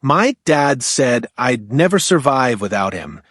My dad said I'd never survive without him.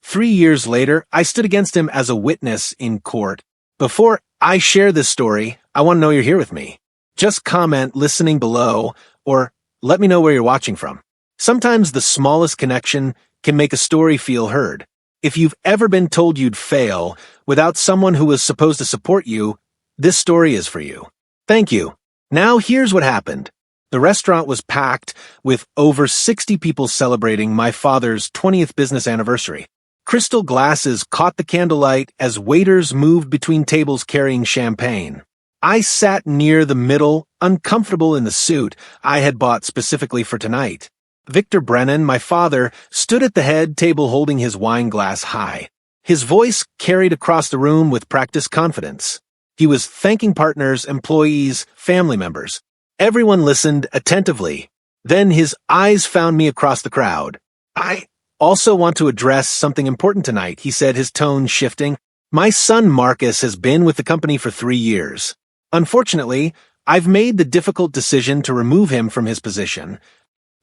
3 years later, I stood against him as a witness in court. Before I share this story, I want to know you're here with me. Just comment listening below, or let me know where you're watching from. Sometimes the smallest connection can make a story feel heard. If you've ever been told you'd fail without someone who was supposed to support you, this story is for you. Thank you. Now here's what happened. The restaurant was packed with over 60 people celebrating my father's 20th business anniversary. Crystal glasses caught the candlelight as waiters moved between tables carrying champagne. I sat near the middle, uncomfortable in the suit I had bought specifically for tonight. Victor Brennan, my father, stood at the head table holding his wine glass high. His voice carried across the room with practiced confidence. He was thanking partners, employees, family members. Everyone listened attentively. Then his eyes found me across the crowd. I also want to address something important tonight, he said, his tone shifting. My son Marcus has been with the company for 3 years. Unfortunately, I've made the difficult decision to remove him from his position.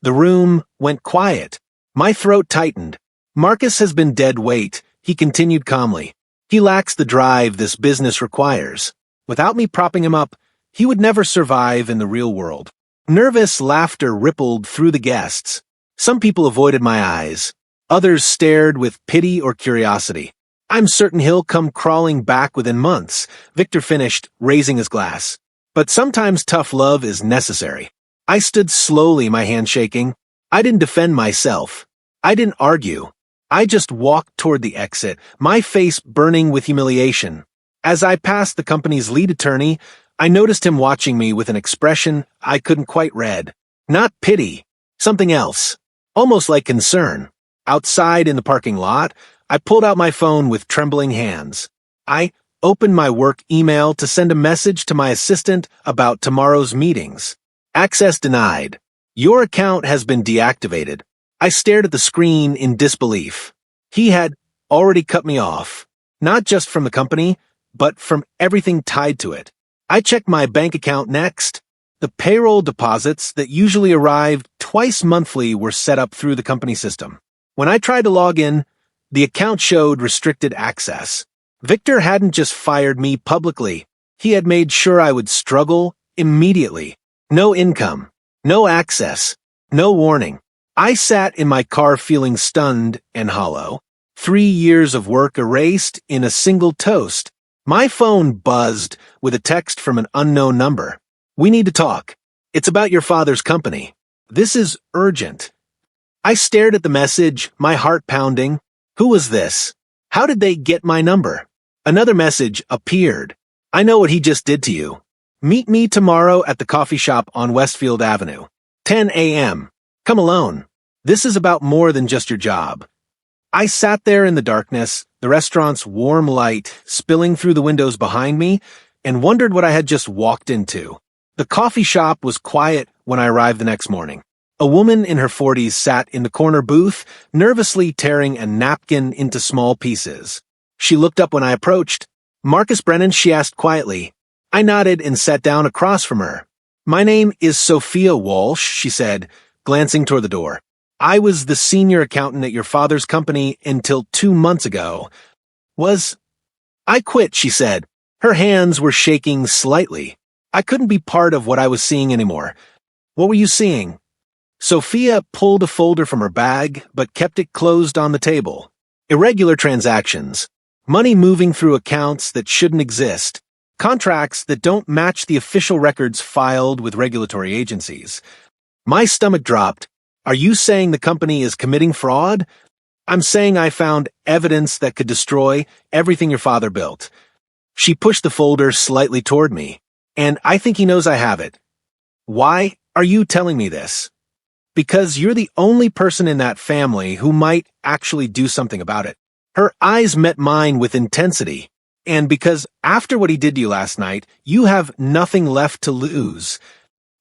The room went quiet. My throat tightened. Marcus has been dead weight, he continued calmly. He lacks the drive this business requires. Without me propping him up, he would never survive in the real world. Nervous laughter rippled through the guests. Some people avoided my eyes. Others stared with pity or curiosity. I'm certain he'll come crawling back within months, Victor finished, raising his glass. But sometimes tough love is necessary. I stood slowly, my hand shaking. I didn't defend myself. I didn't argue. I just walked toward the exit, my face burning with humiliation. As I passed the company's lead attorney, I noticed him watching me with an expression I couldn't quite read. Not pity, something else. Almost like concern. Outside in the parking lot, I pulled out my phone with trembling hands. I opened my work email to send a message to my assistant about tomorrow's meetings. Access denied. Your account has been deactivated. I stared at the screen in disbelief. He had already cut me off, not just from the company, but from everything tied to it. I checked my bank account next. The payroll deposits that usually arrived twice monthly were set up through the company system. When I tried to log in, the account showed restricted access. Victor hadn't just fired me publicly. He had made sure I would struggle immediately. No income, no access, no warning. I sat in my car feeling stunned and hollow. 3 years of work erased in a single toast. My phone buzzed with a text from an unknown number. We need to talk. It's about your father's company. This is urgent. I stared at the message, my heart pounding. Who was this? How did they get my number? Another message appeared. I know what he just did to you. Meet me tomorrow at the coffee shop on Westfield Avenue. 10 a.m. Come alone. This is about more than just your job. I sat there in the darkness, the restaurant's warm light spilling through the windows behind me, and wondered what I had just walked into. The coffee shop was quiet when I arrived the next morning. A woman in her 40s sat in the corner booth, nervously tearing a napkin into small pieces. She looked up when I approached. Marcus Brennan, she asked quietly. I nodded and sat down across from her. My name is Sophia Walsh, she said, glancing toward the door. I was the senior accountant at your father's company until 2 months ago. I quit, she said. Her hands were shaking slightly. I couldn't be part of what I was seeing anymore. What were you seeing? Sophia pulled a folder from her bag, but kept it closed on the table. Irregular transactions. Money moving through accounts that shouldn't exist. Contracts that don't match the official records filed with regulatory agencies. My stomach dropped. Are you saying the company is committing fraud? I'm saying I found evidence that could destroy everything your father built. She pushed the folder slightly toward me. And I think he knows I have it. Why are you telling me this? Because you're the only person in that family who might actually do something about it. Her eyes met mine with intensity. And because after what he did to you last night, you have nothing left to lose.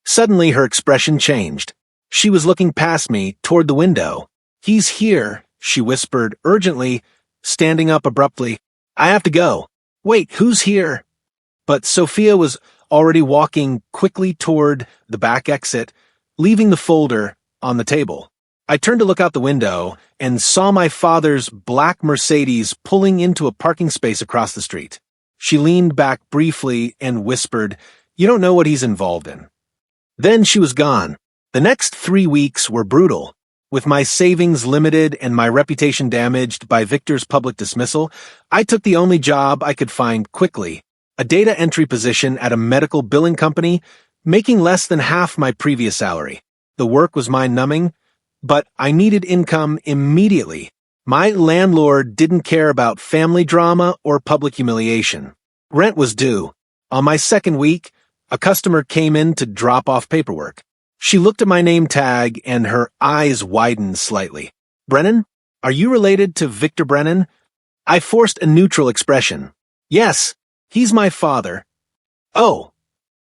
Suddenly her expression changed. She was looking past me toward the window. He's here, she whispered urgently, standing up abruptly. I have to go. Wait, who's here? But Sophia was already walking quickly toward the back exit, leaving the folder on the table. I turned to look out the window and saw my father's black Mercedes pulling into a parking space across the street. She leaned back briefly and whispered, "You don't know what he's involved in." Then she was gone. The next 3 weeks were brutal. With my savings limited and my reputation damaged by Victor's public dismissal, I took the only job I could find quickly, a data entry position at a medical billing company, making less than half my previous salary. The work was mind-numbing, but I needed income immediately. My landlord didn't care about family drama or public humiliation. Rent was due. On my second week, a customer came in to drop off paperwork. She looked at my name tag and her eyes widened slightly. "Brennan? Are you related to Victor Brennan?" I forced a neutral expression. "Yes, he's my father." "Oh."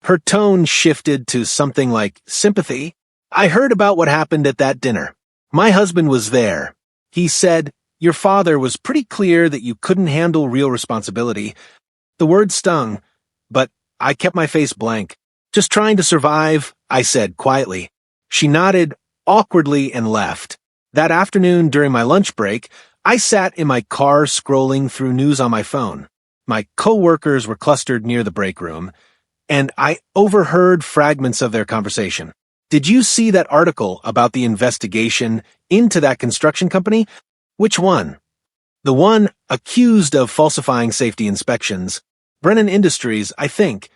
Her tone shifted to something like sympathy. "I heard about what happened at that dinner. My husband was there. He said, your father was pretty clear that you couldn't handle real responsibility." The word stung, but I kept my face blank. "Just trying to survive," I said quietly. She nodded awkwardly and left. That afternoon during my lunch break, I sat in my car scrolling through news on my phone. My coworkers were clustered near the break room, and I overheard fragments of their conversation. "Did you see that article about the investigation into that construction company?" "Which one?" "The one accused of falsifying safety inspections. Brennan Industries, I think."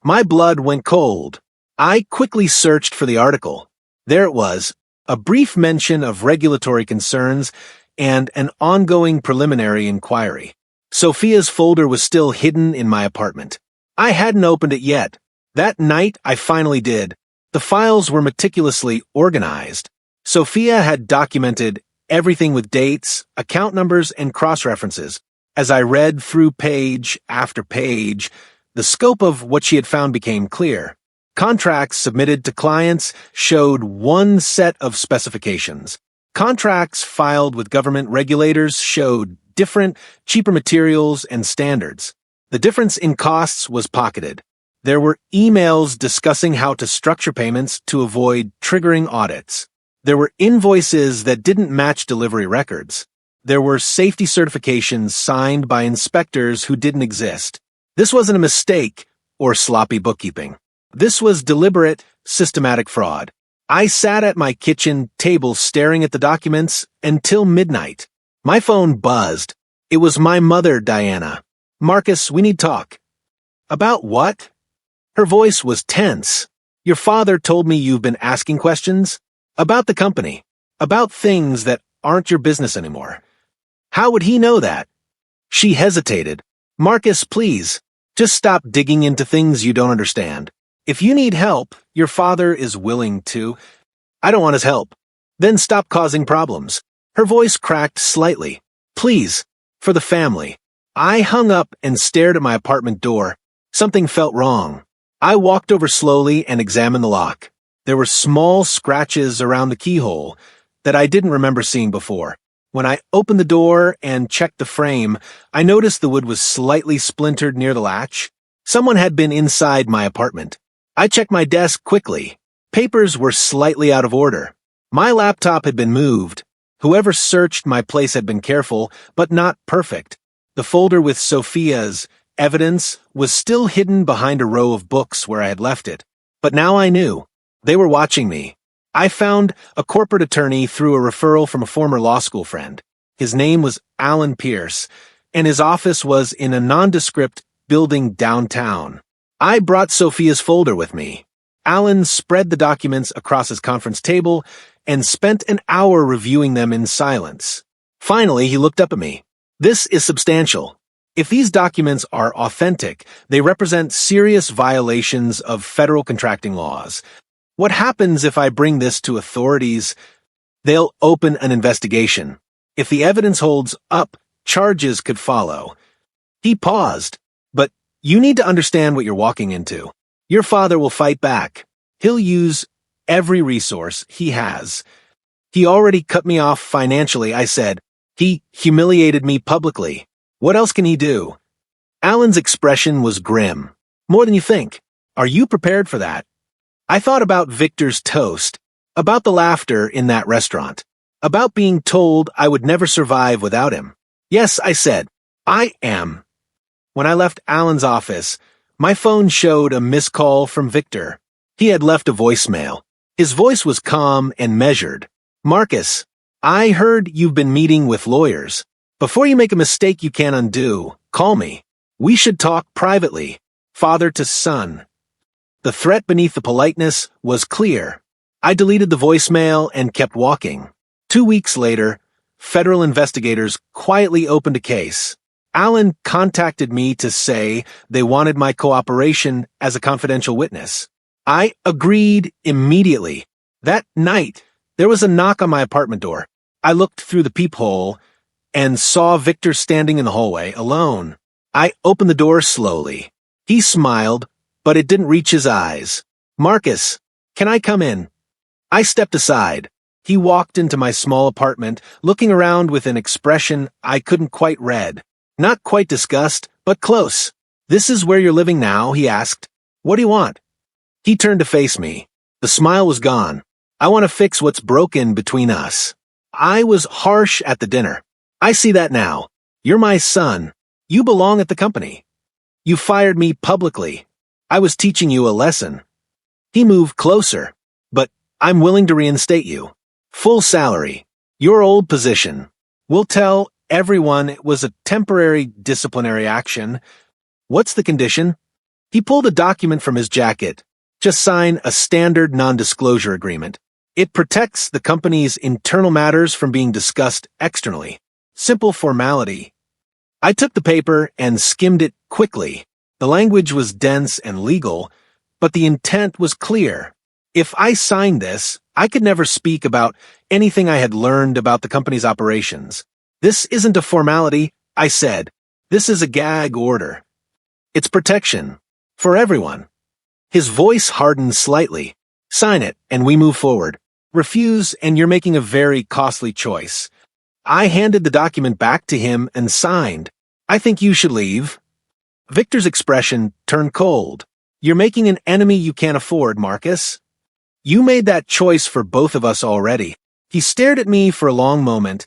My blood went cold. I quickly searched for the article. There it was, a brief mention of regulatory concerns and an ongoing preliminary inquiry. Sophia's folder was still hidden in my apartment. I hadn't opened it yet. That night, I finally did. The files were meticulously organized. Sophia had documented everything with dates, account numbers, and cross-references. As I read through page after page, the scope of what she had found became clear. Contracts submitted to clients showed one set of specifications. Contracts filed with government regulators showed different, cheaper materials and standards. The difference in costs was pocketed. There were emails discussing how to structure payments to avoid triggering audits. There were invoices that didn't match delivery records. There were safety certifications signed by inspectors who didn't exist. This wasn't a mistake or sloppy bookkeeping. This was deliberate, systematic fraud. I sat at my kitchen table staring at the documents until midnight. My phone buzzed. It was my mother, Diana. "Marcus, we need talk." "About what?" Her voice was tense. "Your father told me you've been asking questions. About the company. About things that aren't your business anymore." "How would he know that?" She hesitated. "Marcus, please, just stop digging into things you don't understand. If you need help, your father is willing to." "I don't want his help." "Then stop causing problems." Her voice cracked slightly. "Please, for the family." I hung up and stared at my apartment door. Something felt wrong. I walked over slowly and examined the lock. There were small scratches around the keyhole that I didn't remember seeing before. When I opened the door and checked the frame, I noticed the wood was slightly splintered near the latch. Someone had been inside my apartment. I checked my desk quickly. Papers were slightly out of order. My laptop had been moved. Whoever searched my place had been careful, but not perfect. The folder with Sophia's evidence was still hidden behind a row of books where I had left it. But now I knew. They were watching me. I found a corporate attorney through a referral from a former law school friend. His name was Alan Pierce, and his office was in a nondescript building downtown. I brought Sophia's folder with me. Alan spread the documents across his conference table and spent an hour reviewing them in silence. Finally, he looked up at me. "This is substantial. If these documents are authentic, they represent serious violations of federal contracting laws. What happens if I bring this to authorities? They'll open an investigation. If the evidence holds up, charges could follow." He paused. "But you need to understand what you're walking into. Your father will fight back. He'll use every resource he has." "He already cut me off financially," I said. "He humiliated me publicly. What else can he do?" Alan's expression was grim. "More than you think. Are you prepared for that?" I thought about Victor's toast. About the laughter in that restaurant. About being told I would never survive without him. Yes, I said, I am. When I left Alan's office, my phone showed a missed call from Victor. He had left a voicemail. His voice was calm and measured. Marcus, I heard you've been meeting with lawyers. Before you make a mistake you can't undo, call me. We should talk privately, father to son. The threat beneath the politeness was clear. I deleted the voicemail and kept walking. 2 weeks later, federal investigators quietly opened a case. Alan contacted me to say they wanted my cooperation as a confidential witness. I agreed immediately. That night, there was a knock on my apartment door. I looked through the peephole and saw Victor standing in the hallway, alone. I opened the door slowly. He smiled, but it didn't reach his eyes. Marcus, can I come in? I stepped aside. He walked into my small apartment, looking around with an expression I couldn't quite read. Not quite disgust, but close. This is where you're living now, he asked. What do you want? He turned to face me. The smile was gone. I want to fix what's broken between us. I was harsh at the dinner. I see that now. You're my son. You belong at the company. You fired me publicly. I was teaching you a lesson. He moved closer. But I'm willing to reinstate you. Full salary. Your old position. We'll tell everyone it was a temporary disciplinary action. What's the condition? He pulled a document from his jacket. Just sign a standard non-disclosure agreement. It protects the company's internal matters from being discussed externally. Simple formality. I took the paper and skimmed it quickly. The language was dense and legal, but the intent was clear. If I signed this, I could never speak about anything I had learned about the company's operations. This isn't a formality, I said. This is a gag order. It's protection. For everyone. His voice hardened slightly. Sign it, and we move forward. Refuse, and you're making a very costly choice. I handed the document back to him and signed. I think you should leave. Victor's expression turned cold. You're making an enemy you can't afford, Marcus. You made that choice for both of us already. He stared at me for a long moment,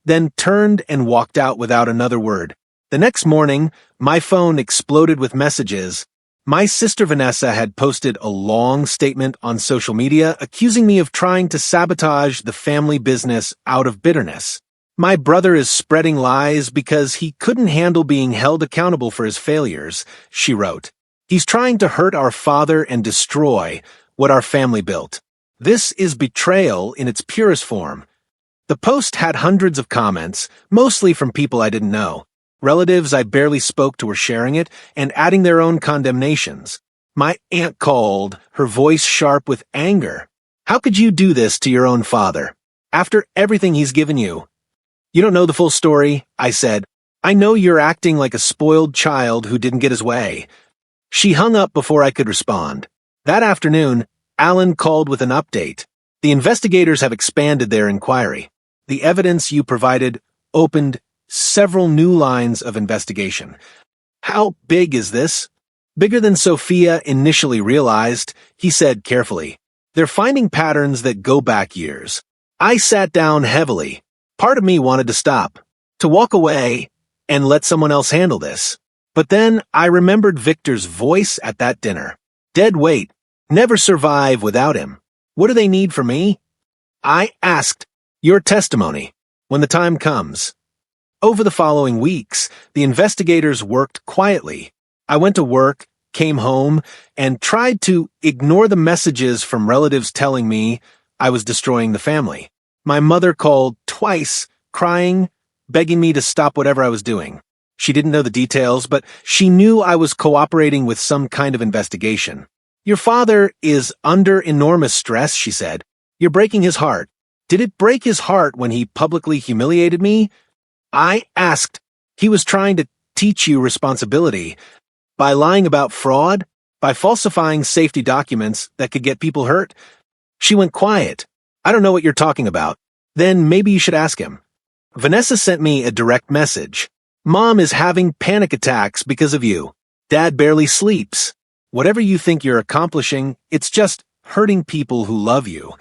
then turned and walked out without another word. The next morning, my phone exploded with messages. My sister Vanessa had posted a long statement on social media accusing me of trying to sabotage the family business out of bitterness. My brother is spreading lies because he couldn't handle being held accountable for his failures, she wrote. He's trying to hurt our father and destroy what our family built. This is betrayal in its purest form. The post had hundreds of comments, mostly from people I didn't know. Relatives I barely spoke to were sharing it and adding their own condemnations. My aunt called, her voice sharp with anger. How could you do this to your own father? After everything he's given you? You don't know the full story, I said. I know you're acting like a spoiled child who didn't get his way. She hung up before I could respond. That afternoon, Alan called with an update. The investigators have expanded their inquiry. The evidence you provided opened several new lines of investigation. How big is this? Bigger than Sophia initially realized, he said carefully. They're finding patterns that go back years. I sat down heavily. Part of me wanted to stop, to walk away and let someone else handle this. But then I remembered Victor's voice at that dinner. Dead weight. Never survive without him. What do they need from me? I asked. Your testimony. When the time comes. Over the following weeks, the investigators worked quietly. I went to work, came home, and tried to ignore the messages from relatives telling me I was destroying the family. My mother called twice, crying, begging me to stop whatever I was doing. She didn't know the details, but she knew I was cooperating with some kind of investigation. Your father is under enormous stress, she said. You're breaking his heart. Did it break his heart when he publicly humiliated me? I asked. He was trying to teach you responsibility. By lying about fraud? By falsifying safety documents that could get people hurt? She went quiet. I don't know what you're talking about. Then maybe you should ask him. Vanessa sent me a direct message. Mom is having panic attacks because of you. Dad barely sleeps. Whatever you think you're accomplishing, it's just hurting people who love you.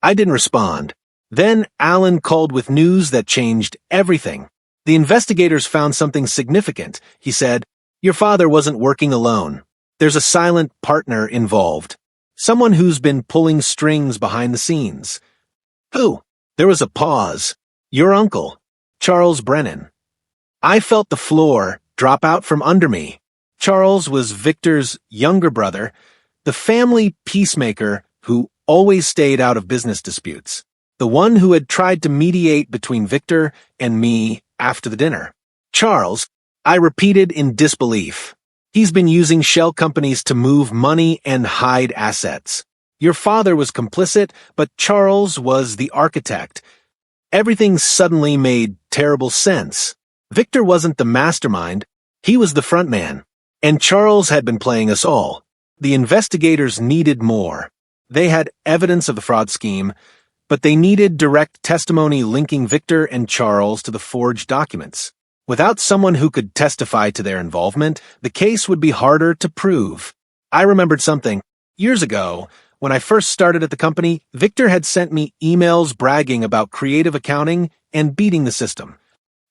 I didn't respond. Then Alan called with news that changed everything. The investigators found something significant. He said, "Your father wasn't working alone. There's a silent partner involved. Someone who's been pulling strings behind the scenes." "Who?" There was a pause. "Your uncle, Charles Brennan." I felt the floor drop out from under me. Charles was Victor's younger brother, the family peacemaker who always stayed out of business disputes, the one who had tried to mediate between Victor and me after the dinner. "Charles," I repeated in disbelief. "He's been using shell companies to move money and hide assets. Your father was complicit, but Charles was the architect." Everything suddenly made terrible sense. Victor wasn't the mastermind, he was the frontman. And Charles had been playing us all. The investigators needed more. They had evidence of the fraud scheme, but they needed direct testimony linking Victor and Charles to the forged documents. Without someone who could testify to their involvement, the case would be harder to prove. I remembered something. Years ago, when I first started at the company, Victor had sent me emails bragging about creative accounting and beating the system.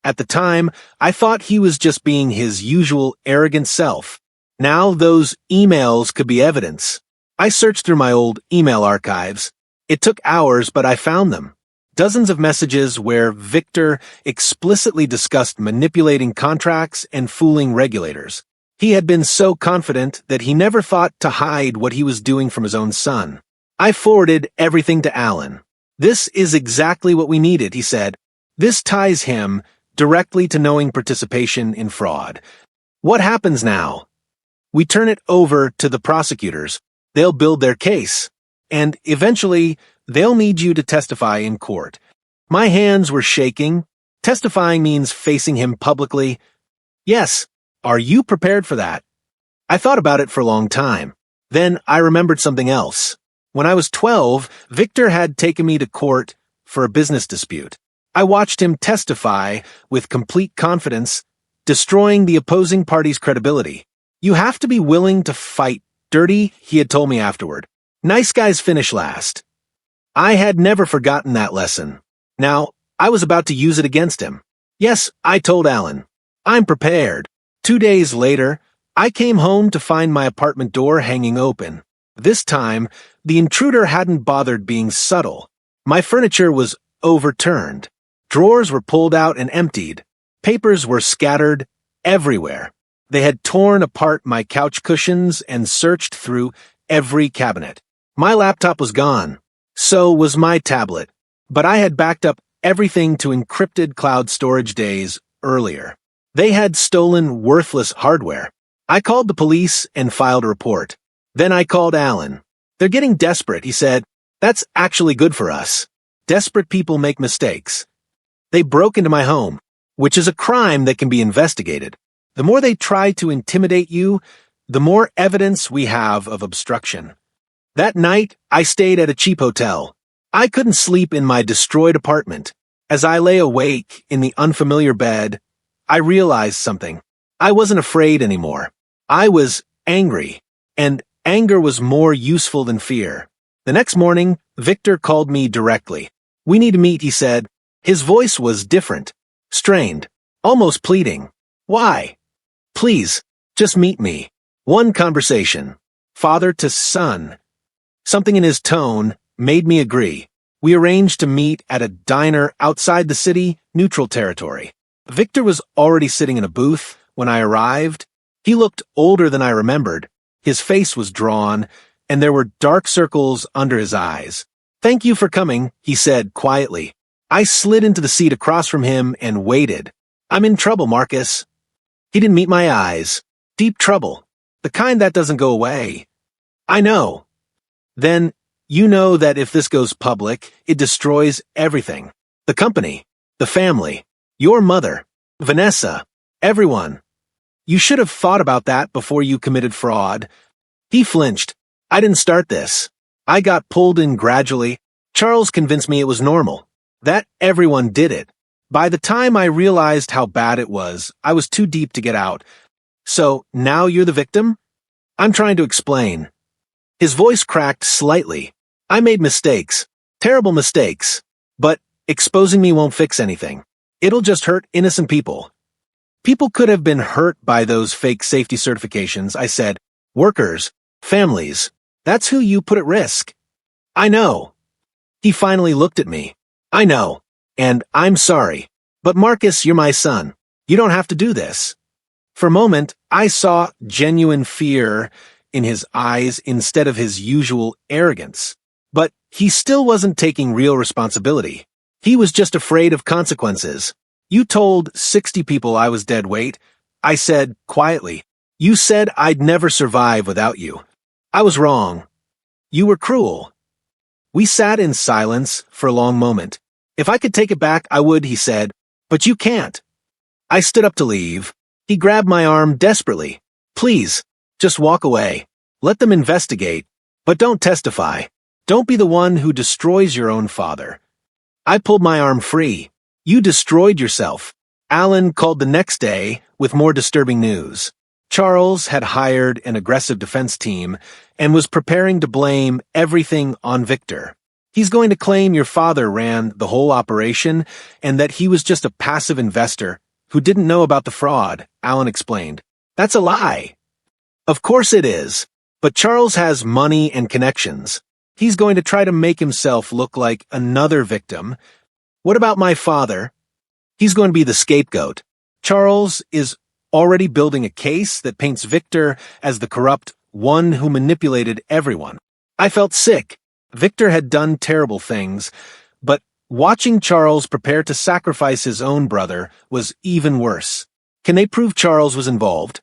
At the time, I thought he was just being his usual arrogant self. Now those emails could be evidence. I searched through my old email archives. It took hours, but I found them. Dozens of messages where Victor explicitly discussed manipulating contracts and fooling regulators. He had been so confident that he never thought to hide what he was doing from his own son. I forwarded everything to Alan. "This is exactly what we needed," he said. "This ties him directly to knowing participation in fraud. What happens now?" "We turn it over to the prosecutors. They'll build their case. And eventually, they'll need you to testify in court." My hands were shaking. Testifying means facing him publicly. "Yes. Are you prepared for that?" I thought about it for a long time. Then I remembered something else. When I was 12, Victor had taken me to court for a business dispute. I watched him testify with complete confidence, destroying the opposing party's credibility. "You have to be willing to fight dirty," he had told me afterward. "Nice guys finish last." I had never forgotten that lesson. Now, I was about to use it against him. "Yes," I told Alan. "I'm prepared." 2 days later, I came home to find my apartment door hanging open. This time, the intruder hadn't bothered being subtle. My furniture was overturned. Drawers were pulled out and emptied. Papers were scattered everywhere. They had torn apart my couch cushions and searched through every cabinet. My laptop was gone. So was my tablet. But I had backed up everything to encrypted cloud storage days earlier. They had stolen worthless hardware. I called the police and filed a report. Then I called Alan. "They're getting desperate," he said. "That's actually good for us. Desperate people make mistakes." They broke into my home, which is a crime that can be investigated. The more they try to intimidate you, the more evidence we have of obstruction. That night, I stayed at a cheap hotel. I couldn't sleep in my destroyed apartment. As I lay awake in the unfamiliar bed, I realized something. I wasn't afraid anymore. I was angry, and anger was more useful than fear. The next morning, Victor called me directly. "We need to meet," he said. His voice was different, strained, almost pleading. "Why?" "Please, just meet me. One conversation. Father to son." Something in his tone made me agree. We arranged to meet at a diner outside the city, neutral territory. Victor was already sitting in a booth when I arrived. He looked older than I remembered. His face was drawn, and there were dark circles under his eyes. "Thank you for coming," he said quietly. I slid into the seat across from him and waited. "I'm in trouble, Marcus." He didn't meet my eyes. "Deep trouble. The kind that doesn't go away." "I know." "Then, you know that if this goes public, it destroys everything. The company, the family, your mother, Vanessa, everyone. You should have thought about that before you committed fraud." He flinched. "I didn't start this. I got pulled in gradually. Charles convinced me it was normal. That everyone did it. By the time I realized how bad it was, I was too deep to get out. So, now you're the victim?" "I'm trying to explain." His voice cracked slightly. "I made mistakes. Terrible mistakes. But exposing me won't fix anything. It'll just hurt innocent people. People could have been hurt by those fake safety certifications, I said. Workers, families. That's who you put at risk. I know. He finally looked at me. I know. And I'm sorry. But Marcus, you're my son. You don't have to do this. For a moment, I saw genuine fear in his eyes instead of his usual arrogance. But he still wasn't taking real responsibility. He was just afraid of consequences. You told 60 people I was dead weight. I said, quietly. You said I'd never survive without you. I was wrong. You were cruel. We sat in silence for a long moment. If I could take it back, I would, he said. But you can't. I stood up to leave. He grabbed my arm desperately. Please, just walk away. Let them investigate. But don't testify. Don't be the one who destroys your own father. I pulled my arm free. You destroyed yourself. Alan called the next day with more disturbing news. Charles had hired an aggressive defense team and was preparing to blame everything on Victor. He's going to claim your father ran the whole operation and that he was just a passive investor who didn't know about the fraud, Alan explained. That's a lie. Of course it is. But Charles has money and connections. He's going to try to make himself look like another victim. What about my father? He's going to be the scapegoat. Charles is already building a case that paints Victor as the corrupt one who manipulated everyone. I felt sick. Victor had done terrible things, but watching Charles prepare to sacrifice his own brother was even worse. Can they prove Charles was involved?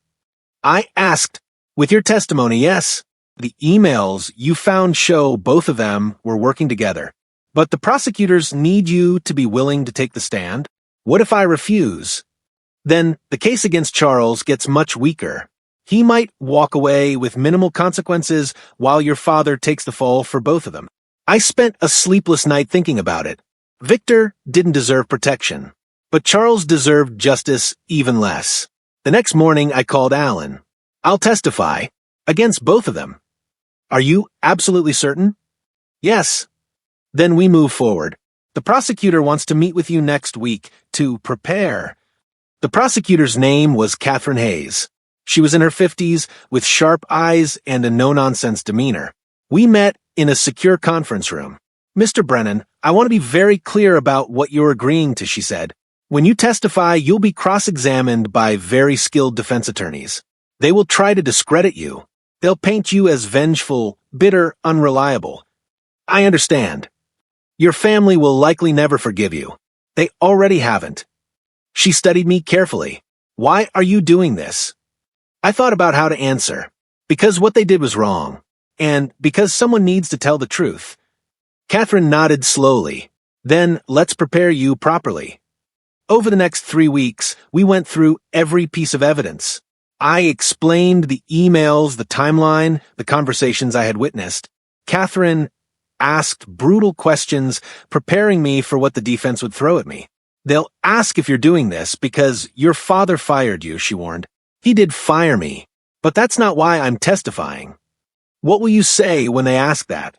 I asked. With your testimony, yes. The emails you found show both of them were working together. But the prosecutors need you to be willing to take the stand. What if I refuse? Then the case against Charles gets much weaker. He might walk away with minimal consequences while your father takes the fall for both of them. I spent a sleepless night thinking about it. Victor didn't deserve protection, but Charles deserved justice even less. The next morning I called Alan. I'll testify against both of them. Are you absolutely certain? Yes. Then we move forward. The prosecutor wants to meet with you next week to prepare. The prosecutor's name was Catherine Hayes. She was in her 50s with sharp eyes and a no-nonsense demeanor. We met in a secure conference room. Mr. Brennan, I want to be very clear about what you're agreeing to, she said. When you testify, you'll be cross-examined by very skilled defense attorneys. They will try to discredit you. They'll paint you as vengeful, bitter, unreliable. I understand. Your family will likely never forgive you. They already haven't. She studied me carefully. Why are you doing this? I thought about how to answer. Because what they did was wrong. And because someone needs to tell the truth. Catherine nodded slowly. Then let's prepare you properly. Over the next 3 weeks, we went through every piece of evidence. I explained the emails, the timeline, the conversations I had witnessed. Catherine asked brutal questions, preparing me for what the defense would throw at me. They'll ask if you're doing this because your father fired you, she warned. He did fire me, but that's not why I'm testifying. What will you say when they ask that?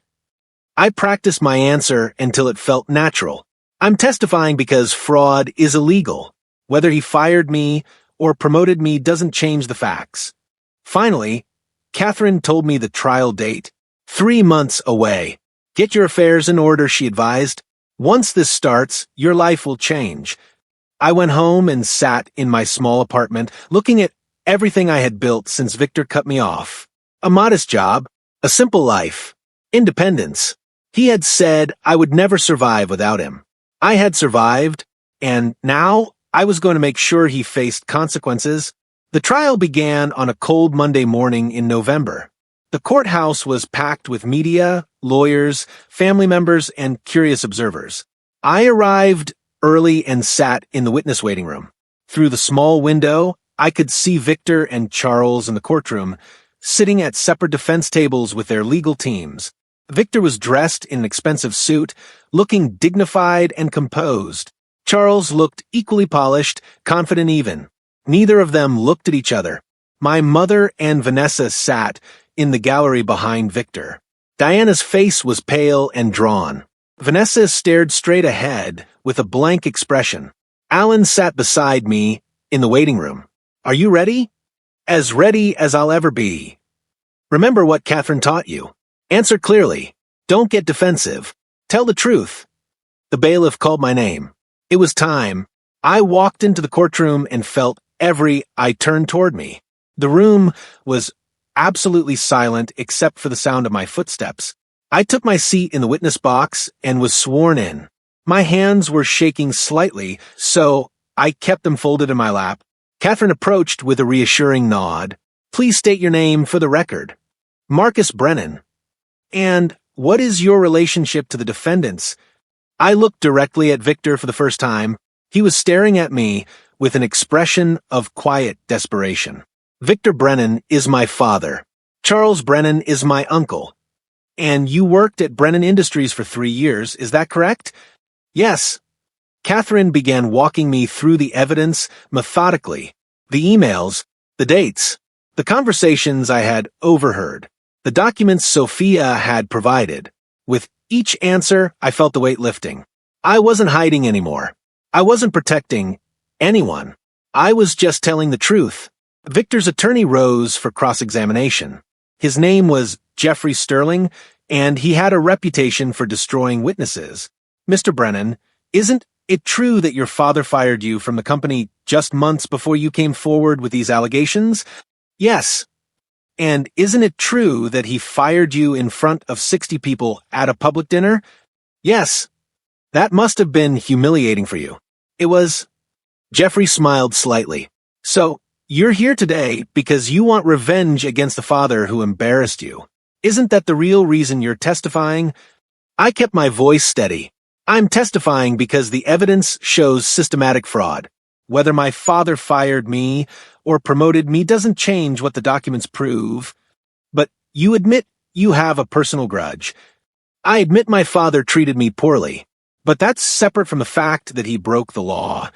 I practiced my answer until it felt natural. I'm testifying because fraud is illegal. Whether he fired me or promoted me doesn't change the facts. Finally, Catherine told me the trial date. 3 months away. Get your affairs in order, she advised. Once this starts, your life will change. I went home and sat in my small apartment, looking at everything I had built since Victor cut me off. A modest job, a simple life, independence. He had said I would never survive without him. I had survived, and now I was going to make sure he faced consequences. The trial began on a cold Monday morning in November. The courthouse was packed with media, lawyers, family members, and curious observers. I arrived early and sat in the witness waiting room. Through the small window, I could see Victor and Charles in the courtroom, sitting at separate defense tables with their legal teams. Victor was dressed in an expensive suit, looking dignified and composed. Charles looked equally polished, confident even. Neither of them looked at each other. My mother and Vanessa sat in the gallery behind Victor. Diana's face was pale and drawn. Vanessa stared straight ahead with a blank expression. Alan sat beside me in the waiting room. Are you ready? As ready as I'll ever be. Remember what Catherine taught you. Answer clearly. Don't get defensive. Tell the truth. The bailiff called my name. It was time. I walked into the courtroom and felt every eye turned toward me. The room was absolutely silent except for the sound of my footsteps. I took my seat in the witness box and was sworn in. My hands were shaking slightly, so I kept them folded in my lap. Catherine approached with a reassuring nod. Please state your name for the record. Marcus Brennan. And what is your relationship to the defendants? I looked directly at Victor for the first time. He was staring at me with an expression of quiet desperation. Victor Brennan is my father. Charles Brennan is my uncle. And you worked at Brennan Industries for 3 years, is that correct? Yes. Catherine began walking me through the evidence methodically. The emails, the dates, the conversations I had overheard, the documents Sophia had provided. With each answer, I felt the weight lifting. I wasn't hiding anymore. I wasn't protecting anyone. I was just telling the truth. Victor's attorney rose for cross-examination. His name was Jeffrey Sterling, and he had a reputation for destroying witnesses. Mr. Brennan, isn't it true that your father fired you from the company just months before you came forward with these allegations? Yes. And isn't it true that he fired you in front of 60 people at a public dinner? Yes. That must have been humiliating for you. It was. Jeffrey smiled slightly. So, you're here today because you want revenge against the father who embarrassed you. Isn't that the real reason you're testifying? I kept my voice steady. I'm testifying because the evidence shows systematic fraud. Whether my father fired me or promoted me doesn't change what the documents prove. But you admit you have a personal grudge. I admit my father treated me poorly, but that's separate from the fact that he broke the law.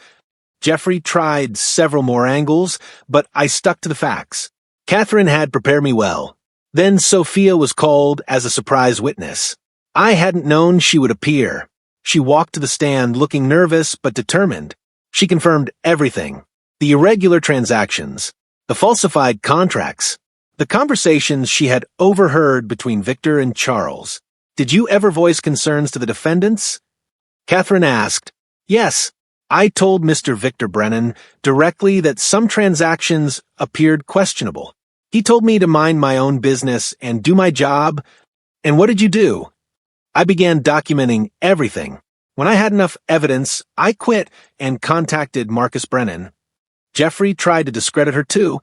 Jeffrey tried several more angles, but I stuck to the facts. Catherine had prepared me well. Then Sophia was called as a surprise witness. I hadn't known she would appear. She walked to the stand looking nervous but determined. She confirmed everything. The irregular transactions, the falsified contracts, the conversations she had overheard between Victor and Charles. Did you ever voice concerns to the defendants? Catherine asked. Yes. I told Mr. Victor Brennan directly that some transactions appeared questionable. He told me to mind my own business and do my job. And what did you do? I began documenting everything. When I had enough evidence, I quit and contacted Marcus Brennan. Jeffrey tried to discredit her too,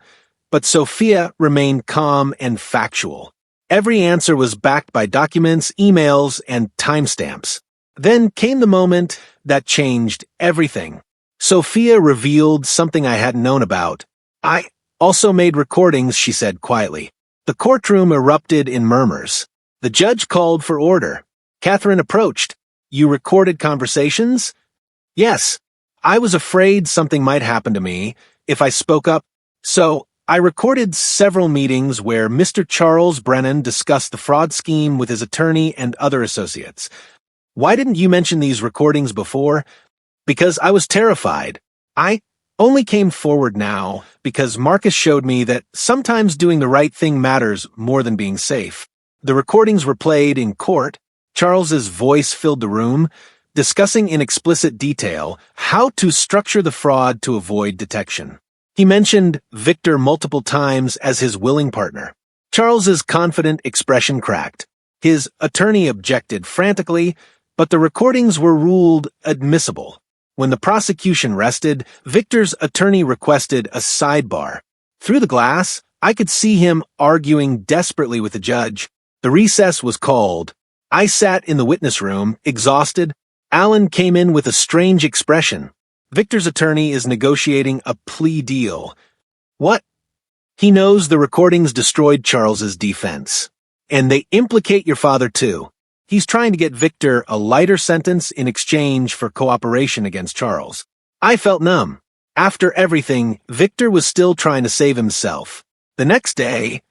but Sophia remained calm and factual. Every answer was backed by documents, emails, and timestamps. Then came the moment that changed everything. Sophia revealed something I hadn't known about. I also made recordings, she said quietly. The courtroom erupted in murmurs. The judge called for order. Catherine approached. You recorded conversations? Yes. I was afraid something might happen to me if I spoke up, so I recorded several meetings where Mr. Charles Brennan discussed the fraud scheme with his attorney and other associates. Why didn't you mention these recordings before? Because I was terrified. I only came forward now because Marcus showed me that sometimes doing the right thing matters more than being safe. The recordings were played in court. Charles's voice filled the room, discussing in explicit detail how to structure the fraud to avoid detection. He mentioned Victor multiple times as his willing partner. Charles's confident expression cracked. His attorney objected frantically, but the recordings were ruled admissible. When the prosecution rested, Victor's attorney requested a sidebar. Through the glass, I could see him arguing desperately with the judge. The recess was called. I sat in the witness room, exhausted. Alan came in with a strange expression. Victor's attorney is negotiating a plea deal. What? He knows the recordings destroyed Charles's defense. And they implicate your father too. He's trying to get Victor a lighter sentence in exchange for cooperation against Charles. I felt numb. After everything, Victor was still trying to save himself. The next day,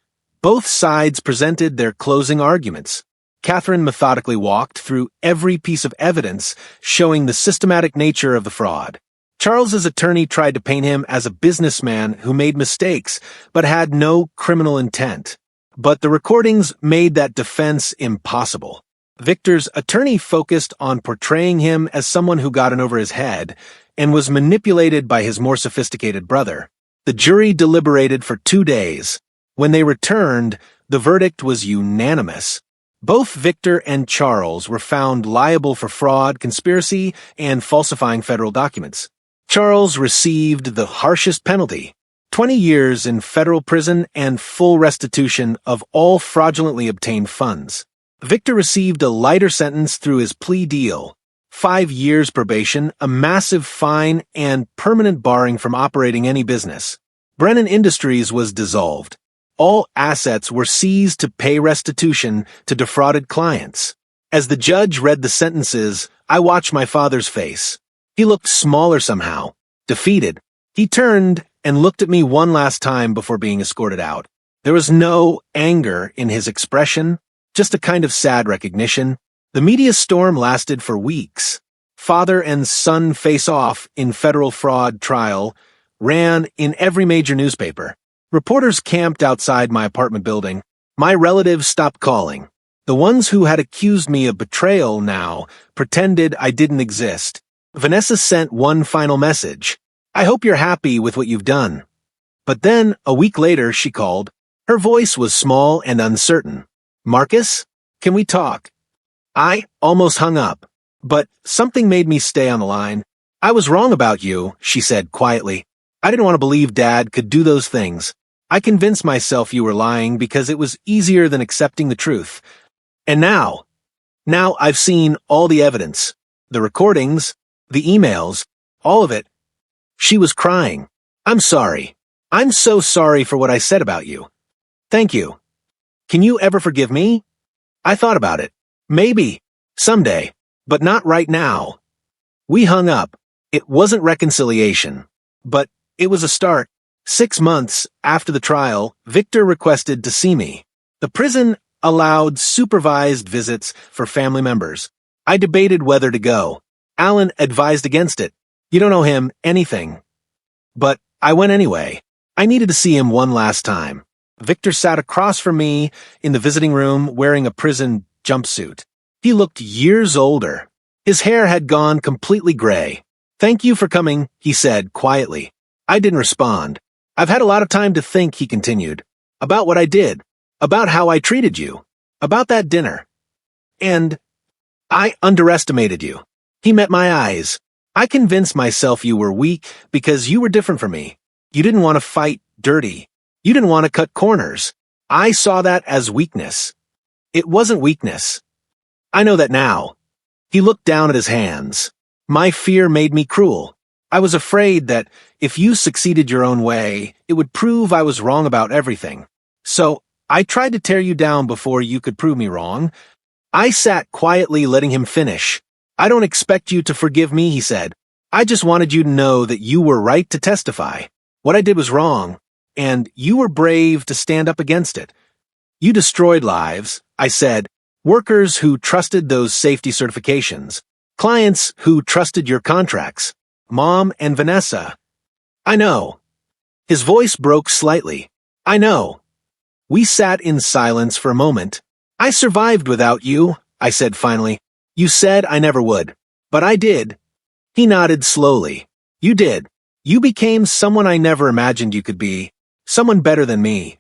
both sides presented their closing arguments. Catherine methodically walked through every piece of evidence showing the systematic nature of the fraud. Charles's attorney tried to paint him as a businessman who made mistakes but had no criminal intent. But the recordings made that defense impossible. Victor's attorney focused on portraying him as someone who got in over his head and was manipulated by his more sophisticated brother. The jury deliberated for 2 days. When they returned, the verdict was unanimous. Both Victor and Charles were found liable for fraud, conspiracy, and falsifying federal documents. Charles received the harshest penalty, 20 years in federal prison and full restitution of all fraudulently obtained funds. Victor received a lighter sentence through his plea deal, 5 years probation, a massive fine, and permanent barring from operating any business. Brennan Industries was dissolved. All assets were seized to pay restitution to defrauded clients. As the judge read the sentences, I watched my father's face. He looked smaller somehow, defeated. He turned and looked at me one last time before being escorted out. There was no anger in his expression, just a kind of sad recognition. The media storm lasted for weeks. Father and son face off in federal fraud trial ran in every major newspaper. Reporters camped outside my apartment building. My relatives stopped calling. The ones who had accused me of betrayal now pretended I didn't exist. Vanessa sent one final message. I hope you're happy with what you've done. But then, a week later, she called. Her voice was small and uncertain. Marcus, can we talk? I almost hung up, but something made me stay on the line. I was wrong about you, she said quietly. I didn't want to believe Dad could do those things. I convinced myself you were lying because it was easier than accepting the truth. And now I've seen all the evidence, the recordings, the emails, all of it. She was crying. I'm sorry. I'm so sorry for what I said about you. Thank you. Can you ever forgive me? I thought about it. Maybe. Someday. But not right now. We hung up. It wasn't reconciliation. But it was a start. 6 months after the trial, Victor requested to see me. The prison allowed supervised visits for family members. I debated whether to go. Alan advised against it. You don't owe him anything. But I went anyway. I needed to see him one last time. Victor sat across from me in the visiting room wearing a prison jumpsuit. He looked years older. His hair had gone completely gray. Thank you for coming, he said quietly. I didn't respond. I've had a lot of time to think, he continued. About what I did. About how I treated you. About that dinner. And I underestimated you. He met my eyes. I convinced myself you were weak because you were different from me. You didn't want to fight dirty. You didn't want to cut corners. I saw that as weakness. It wasn't weakness. I know that now. He looked down at his hands. My fear made me cruel. I was afraid that if you succeeded your own way, it would prove I was wrong about everything. So I tried to tear you down before you could prove me wrong. I sat quietly letting him finish. I don't expect you to forgive me, he said. I just wanted you to know that you were right to testify. What I did was wrong, and you were brave to stand up against it. You destroyed lives, I said, workers who trusted those safety certifications, clients who trusted your contracts, Mom and Vanessa. I know. His voice broke slightly. I know. We sat in silence for a moment. I survived without you, I said finally. You said I never would. But I did. He nodded slowly. You did. You became someone I never imagined you could be. Someone better than me.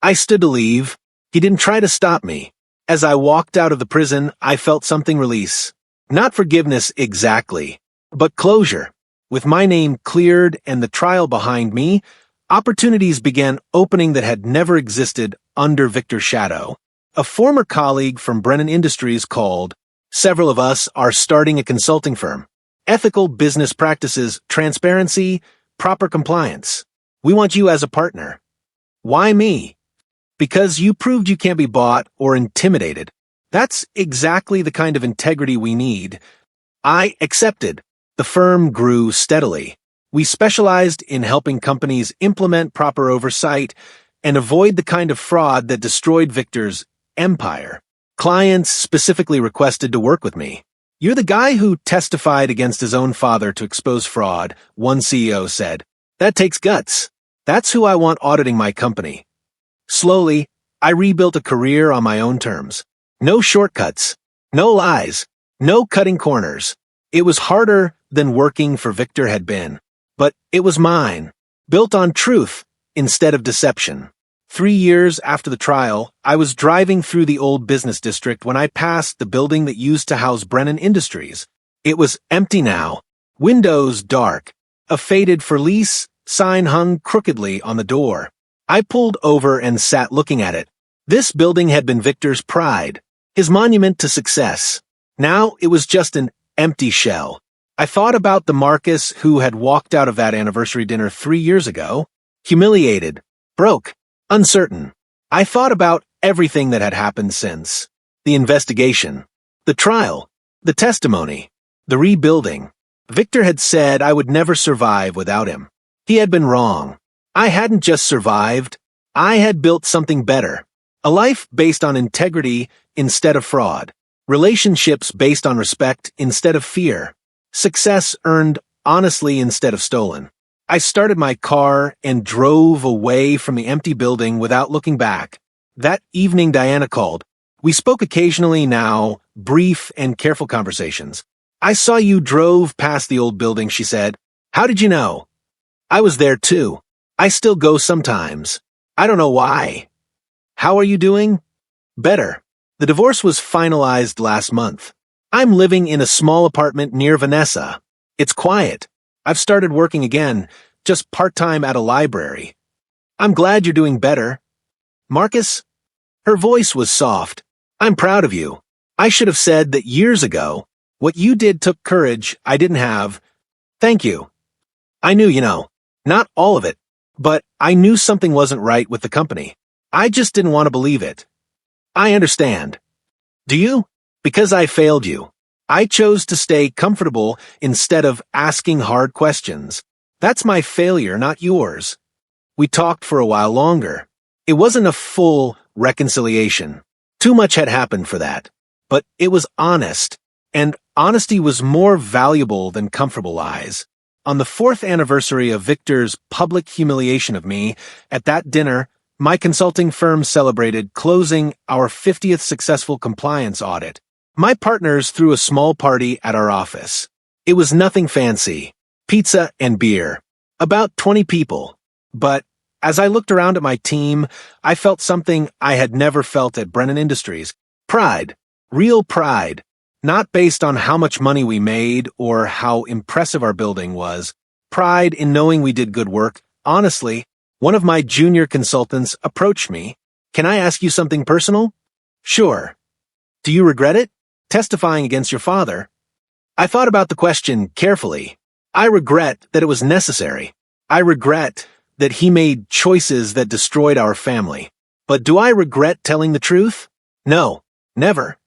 I stood to leave. He didn't try to stop me. As I walked out of the prison, I felt something release. Not forgiveness exactly, but closure. With my name cleared and the trial behind me, opportunities began opening that had never existed under Victor's shadow. A former colleague from Brennan Industries called. Several of us are starting a consulting firm. Ethical business practices, transparency, proper compliance. We want you as a partner. Why me? Because you proved you can't be bought or intimidated. That's exactly the kind of integrity we need. I accepted. The firm grew steadily. We specialized in helping companies implement proper oversight and avoid the kind of fraud that destroyed Victor's empire. Clients specifically requested to work with me. You're the guy who testified against his own father to expose fraud, one CEO said. That takes guts. That's who I want auditing my company. Slowly, I rebuilt a career on my own terms. No shortcuts. No lies. No cutting corners. It was harder than working for Victor had been. But it was mine. Built on truth instead of deception. 3 years after the trial, I was driving through the old business district when I passed the building that used to house Brennan Industries. It was empty now. Windows dark. A faded for lease sign hung crookedly on the door. I pulled over and sat looking at it. This building had been Victor's pride, his monument to success. Now it was just an empty shell. I thought about the Marcus who had walked out of that anniversary dinner 3 years ago, humiliated, broke, uncertain. I thought about everything that had happened since. The investigation, the trial, the testimony, the rebuilding. Victor had said I would never survive without him. He had been wrong. I hadn't just survived. I had built something better. A life based on integrity instead of fraud. Relationships based on respect instead of fear. Success earned honestly instead of stolen. I started my car and drove away from the empty building without looking back. That evening Diana called. We spoke occasionally now, brief and careful conversations. I saw you drove past the old building, she said. How did you know? I was there too. I still go sometimes. I don't know why. How are you doing? Better. The divorce was finalized last month. I'm living in a small apartment near Vanessa. It's quiet. I've started working again, just part-time at a library. I'm glad you're doing better. Marcus? Her voice was soft. I'm proud of you. I should have said that years ago. What you did took courage I didn't have. Thank you. I knew, not all of it, but I knew something wasn't right with the company. I just didn't want to believe it. I understand. Do you? Because I failed you. I chose to stay comfortable instead of asking hard questions. That's my failure, not yours. We talked for a while longer. It wasn't a full reconciliation. Too much had happened for that. But it was honest, and honesty was more valuable than comfortable lies. On the 4th anniversary of Victor's public humiliation of me, at that dinner, my consulting firm celebrated closing our 50th successful compliance audit. My partners threw a small party at our office. It was nothing fancy. Pizza and beer. About 20 people. But as I looked around at my team, I felt something I had never felt at Brennan Industries. Pride. Real pride. Not based on how much money we made or how impressive our building was. Pride in knowing we did good work. Honestly, one of my junior consultants approached me. Can I ask you something personal? Sure. Do you regret it? Testifying against your father? I thought about the question carefully. I regret that it was necessary. I regret that he made choices that destroyed our family. But do I regret telling the truth? No, never.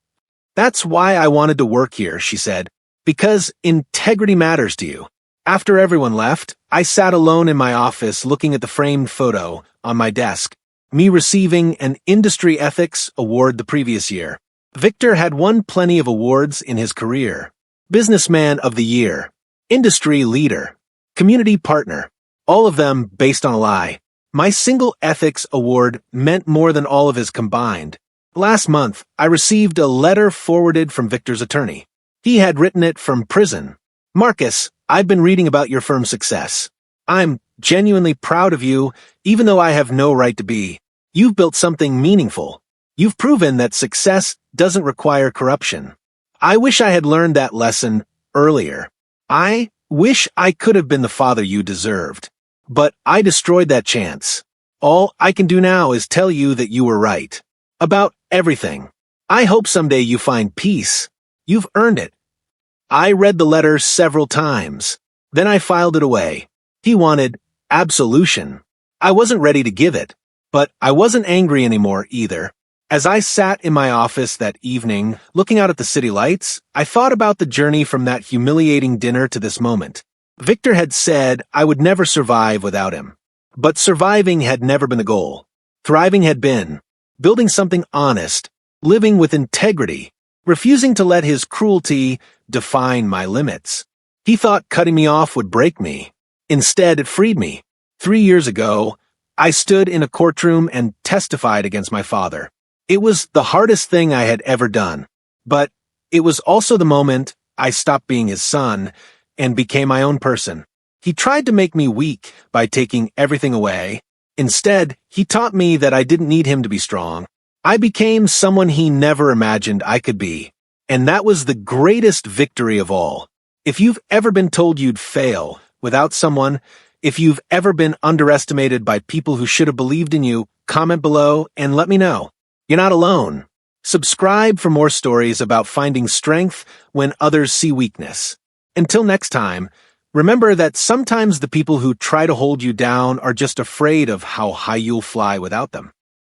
That's why I wanted to work here, she said. Because integrity matters to you. After everyone left, I sat alone in my office looking at the framed photo on my desk, me receiving an Industry Ethics Award the previous year. Victor had won plenty of awards in his career. Businessman of the Year, Industry Leader, Community Partner, all of them based on a lie. My single ethics award meant more than all of his combined. Last month, I received a letter forwarded from Victor's attorney. He had written it from prison. Marcus, I've been reading about your firm's success. I'm genuinely proud of you, even though I have no right to be. You've built something meaningful. You've proven that success doesn't require corruption. I wish I had learned that lesson earlier. I wish I could have been the father you deserved. But I destroyed that chance. All I can do now is tell you that you were right. About everything. I hope someday you find peace. You've earned it. I read the letter several times. Then I filed it away. He wanted absolution. I wasn't ready to give it. But I wasn't angry anymore either. As I sat in my office that evening, looking out at the city lights, I thought about the journey from that humiliating dinner to this moment. Victor had said I would never survive without him. But surviving had never been the goal. Thriving had been. Building something honest, living with integrity, refusing to let his cruelty define my limits. He thought cutting me off would break me. Instead, it freed me. 3 years ago, I stood in a courtroom and testified against my father. It was the hardest thing I had ever done, but it was also the moment I stopped being his son and became my own person. He tried to make me weak by taking everything away. Instead, he taught me that I didn't need him to be strong. I became someone he never imagined I could be, and that was the greatest victory of all. If you've ever been told you'd fail without someone, if you've ever been underestimated by people who should have believed in you, comment below and let me know. You're not alone. Subscribe for more stories about finding strength when others see weakness. Until next time, remember that sometimes the people who try to hold you down are just afraid of how high you'll fly without them.